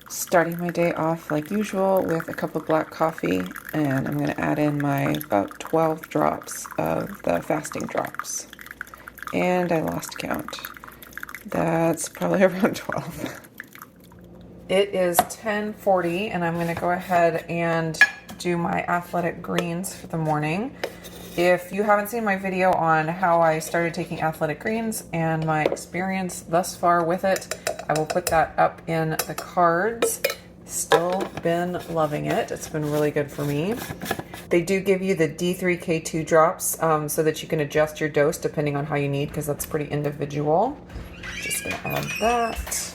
Starting my day off like usual with a cup of black coffee, and I'm going to add in my about 12 drops of the fasting drops. And I lost count. That's probably around 12. It is 10:40 and I'm going to go ahead and do my athletic greens for the morning. If you haven't seen my video on how I started taking athletic greens and my experience thus far with it, I will put that up in the cards. Still been loving it. It's been really good for me. They do give you the D3K2 drops so that you can adjust your dose depending on how you need, because that's pretty individual. Just gonna add that.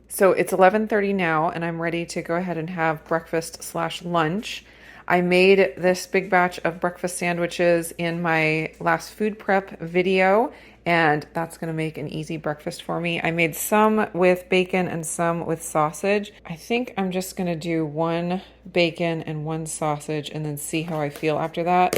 So it's 11:30 now, and I'm ready to go ahead and have breakfast/lunch. I made this big batch of breakfast sandwiches in my last food prep video, and that's going to make an easy breakfast for me. I made some with bacon and some with sausage. I think I'm just going to do one bacon and one sausage and then see how I feel after that.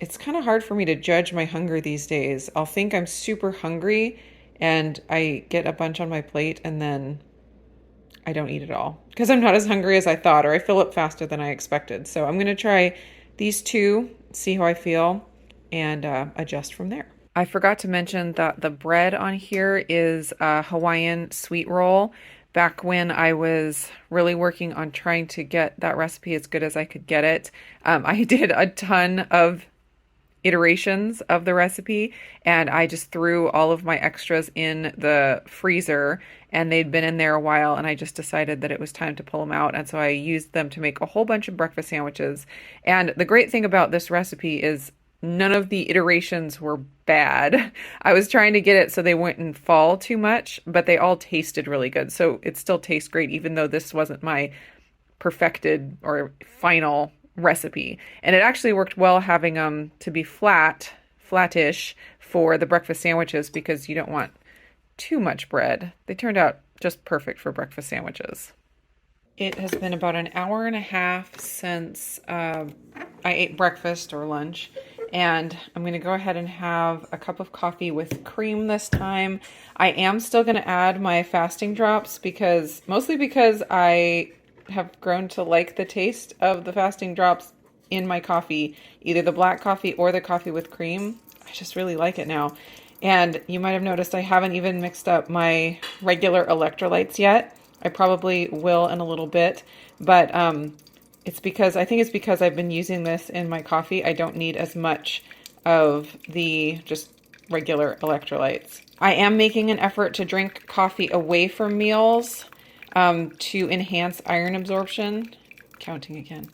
It's kind of hard for me to judge my hunger these days. I'll think I'm super hungry and I get a bunch on my plate and then I don't eat it all because I'm not as hungry as I thought, or I fill up faster than I expected. So I'm going to try these two, see how I feel, and adjust from there. I forgot to mention that the bread on here is a Hawaiian sweet roll. Back when I was really working on trying to get that recipe as good as I could get it, I did a ton of iterations of the recipe, and I just threw all of my extras in the freezer, and they'd been in there a while, and I just decided that it was time to pull them out, and so I used them to make a whole bunch of breakfast sandwiches. And the great thing about this recipe is none of the iterations were bad. I was trying to get it so they wouldn't fall too much, but they all tasted really good, so it still tastes great even though this wasn't my perfected or final recipe. And it actually worked well having them to be flattish for the breakfast sandwiches because you don't want too much bread. They turned out just perfect for breakfast sandwiches. It has been about an hour and a half since I ate breakfast or lunch, and I'm going to go ahead and have a cup of coffee with cream this time. I am still going to add my fasting drops mostly because I have grown to like the taste of the fasting drops in my coffee, either the black coffee or the coffee with cream. I just really like it now. And you might have noticed I haven't even mixed up my regular electrolytes yet. I probably will in a little bit, but I think it's because I've been using this in my coffee. I don't need as much of the just regular electrolytes. I am making an effort to drink coffee away from meals to enhance iron absorption. Counting again.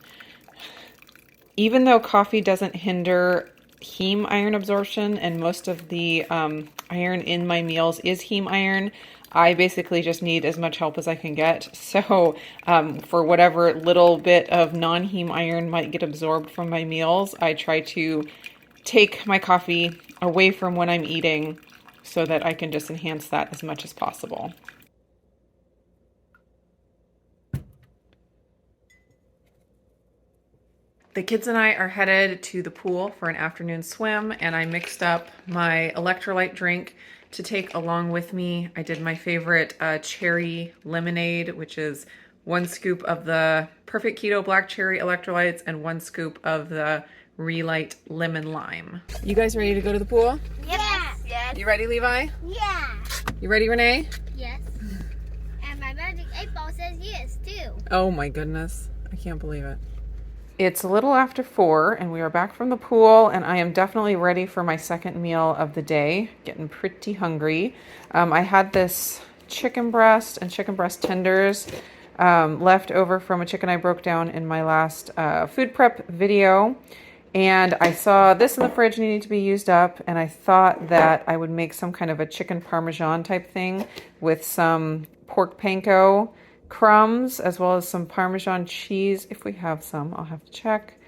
Even though coffee doesn't hinder heme iron absorption, and most of the iron in my meals is heme iron, I basically just need as much help as I can get. So for whatever little bit of non-heme iron might get absorbed from my meals, I try to take my coffee away from when I'm eating so that I can just enhance that as much as possible. The kids and I are headed to the pool for an afternoon swim, and I mixed up my electrolyte drink to take along with me. I did my favorite cherry lemonade, which is 1 scoop of the Perfect Keto Black Cherry electrolytes and 1 scoop of the Relight Lemon Lime. You guys ready to go to the pool? Yes. Yes. You ready, Levi? Yeah. You ready, Renee? Yes. And my magic 8-ball says yes, too. Oh my goodness. I can't believe it. It's a little after 4 and we are back from the pool, and I am definitely ready for my second meal of the day. Getting pretty hungry. I had this chicken breast and chicken breast tenders left over from a chicken I broke down in my last food prep video. And I saw this in the fridge needing to be used up, and I thought that I would make some kind of a chicken parmesan type thing with some pork panko crumbs, as well as some Parmesan cheese. If we have some, I'll have to check.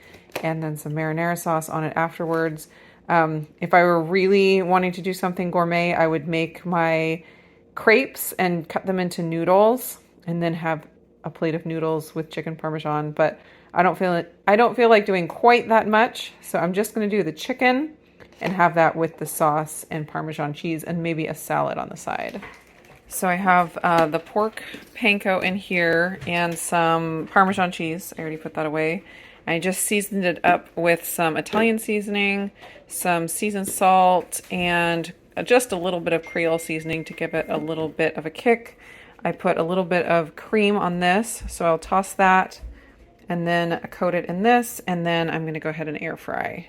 And then some marinara sauce on it afterwards. If I were really wanting to do something gourmet, I would make my crepes and cut them into noodles and then have a plate of noodles with chicken parmesan, but I don't feel like doing quite that much. So I'm just going to do the chicken and have that with the sauce and Parmesan cheese and maybe a salad on the side. So I have the pork panko in here and some Parmesan cheese. I already put that away. I just seasoned it up with some Italian seasoning, some seasoned salt, and just a little bit of Creole seasoning to give it a little bit of a kick. I put a little bit of cream on this, so I'll toss that and then coat it in this, and then I'm going to go ahead and air fry.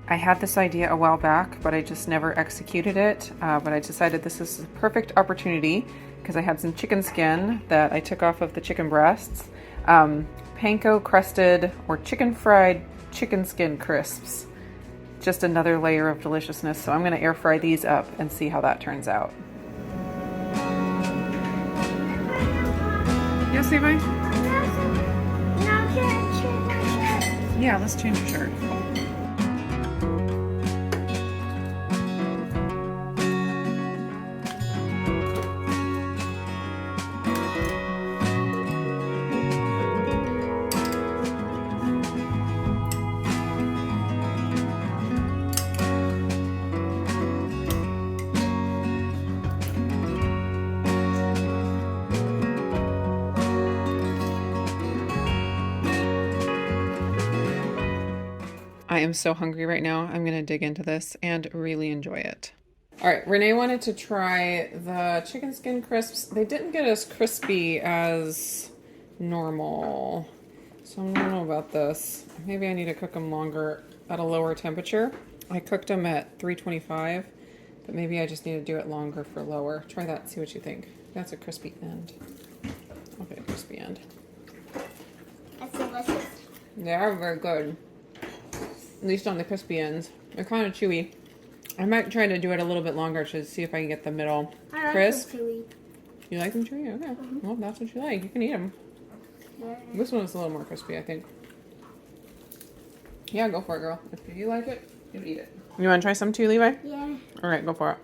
I had this idea a while back, but I just never executed it. But I decided this is a perfect opportunity because I had some chicken skin that I took off of the chicken breasts. Panko crusted or chicken fried chicken skin crisps. Just another layer of deliciousness. So I'm going to air fry these up and see how that turns out. Yes, Levi? Yeah, let's change your shirt. I am so hungry right now. I'm going to dig into this and really enjoy it. All right, Renee wanted to try the chicken skin crisps. They didn't get as crispy as normal. So I don't know about this. Maybe I need to cook them longer at a lower temperature. I cooked them at 325, but maybe I just need to do it longer for lower. Try that, see what you think. That's a crispy end. Okay, crispy end. That's delicious. They are very good. At least on the crispy ends. They're kind of chewy. I might try to do it a little bit longer to see if I can get the middle crisp. I like them chewy. You like them chewy? Okay. Well, if that's what you like. You can eat them. Yeah. This one is a little more crispy, I think. Yeah, go for it, girl. If you like it, you eat it. You want to try some too, Levi? Yeah. All right, go for it.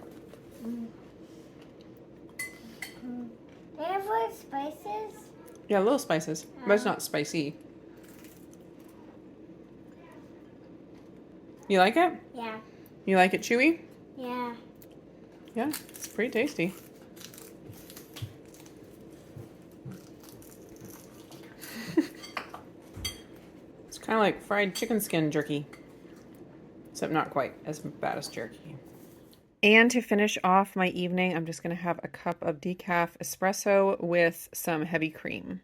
They have like spices? Yeah, little spices, but it's not spicy. You like it? Yeah. You like it chewy? Yeah. Yeah, it's pretty tasty. It's kind of like fried chicken skin jerky, except not quite as bad as jerky. And to finish off my evening, I'm just going to have a cup of decaf espresso with some heavy cream.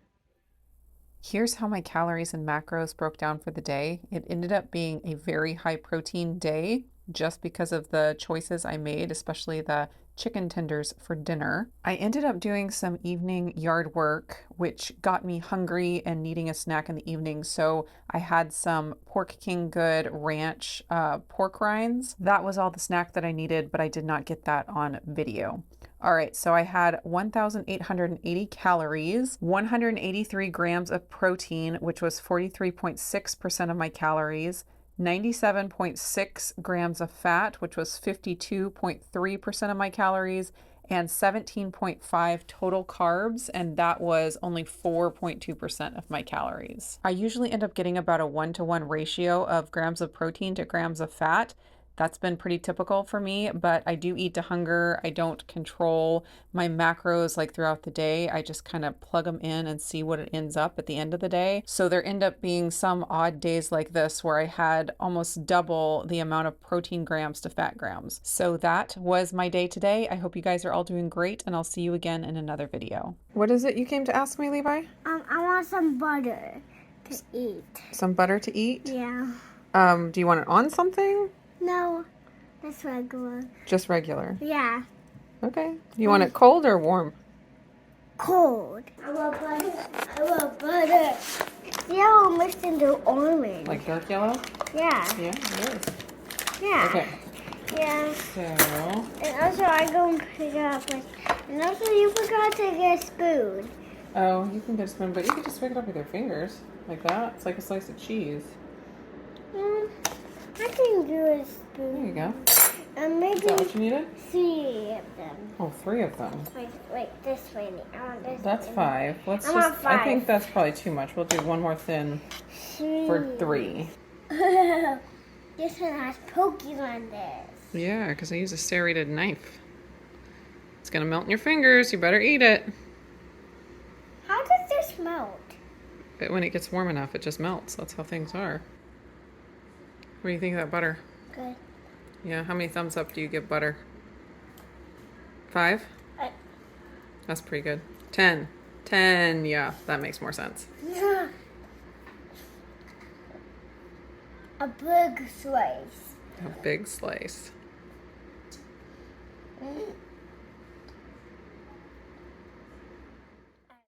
Here's how my calories and macros broke down for the day. It ended up being a very high protein day just because of the choices I made, especially the chicken tenders for dinner. I ended up doing some evening yard work, which got me hungry and needing a snack in the evening. So I had some Pork King Good ranch pork rinds. That was all the snack that I needed, but I did not get that on video. All right, so I had 1,880 calories, 183 grams of protein, which was 43.6% of my calories, 97.6 grams of fat, which was 52.3% of my calories, and 17.5 total carbs, and that was only 4.2% of my calories. I usually end up getting about a 1-to-1 ratio of grams of protein to grams of fat. That's been pretty typical for me, but I do eat to hunger. I don't control my macros like throughout the day. I just kind of plug them in and see what it ends up at the end of the day. So there end up being some odd days like this where I had almost double the amount of protein grams to fat grams. So that was my day today. I hope you guys are all doing great, and I'll see you again in another video. What is it you came to ask me, Levi? I want some butter to eat. Some butter to eat? Yeah. Do you want it on something? No, that's regular. Just regular? Yeah. Okay. You want it cold or warm? cold. I want butter. I want butter. See how it mixed into orange? Like dark yellow? Yeah. Yeah, it is. Yeah. Okay. Yeah. So, And also I go and pick up and also you forgot to get a spoon. oh, you can get a spoon, but you can just pick it up with your fingers. Like that. It's like a slice of cheese. I can do a spoon. There you go. And Is maybe that what you needed? 3 of them. Oh, 3 of them. Wait, this way. I want this. That's one. 5. Let's I want just, I think 5. that's probably too much. We'll do one more thin for 3. This one has Pokemon this. Yeah, because I use a serrated knife. It's going to melt in your fingers. You better eat it. How does this melt? But when it gets warm enough, it just melts. That's how things are. What do you think of that butter? Good. Yeah, how many thumbs up do you give butter? 5? That's pretty good. 10. 10, yeah, that makes more sense. A big slice. A big slice.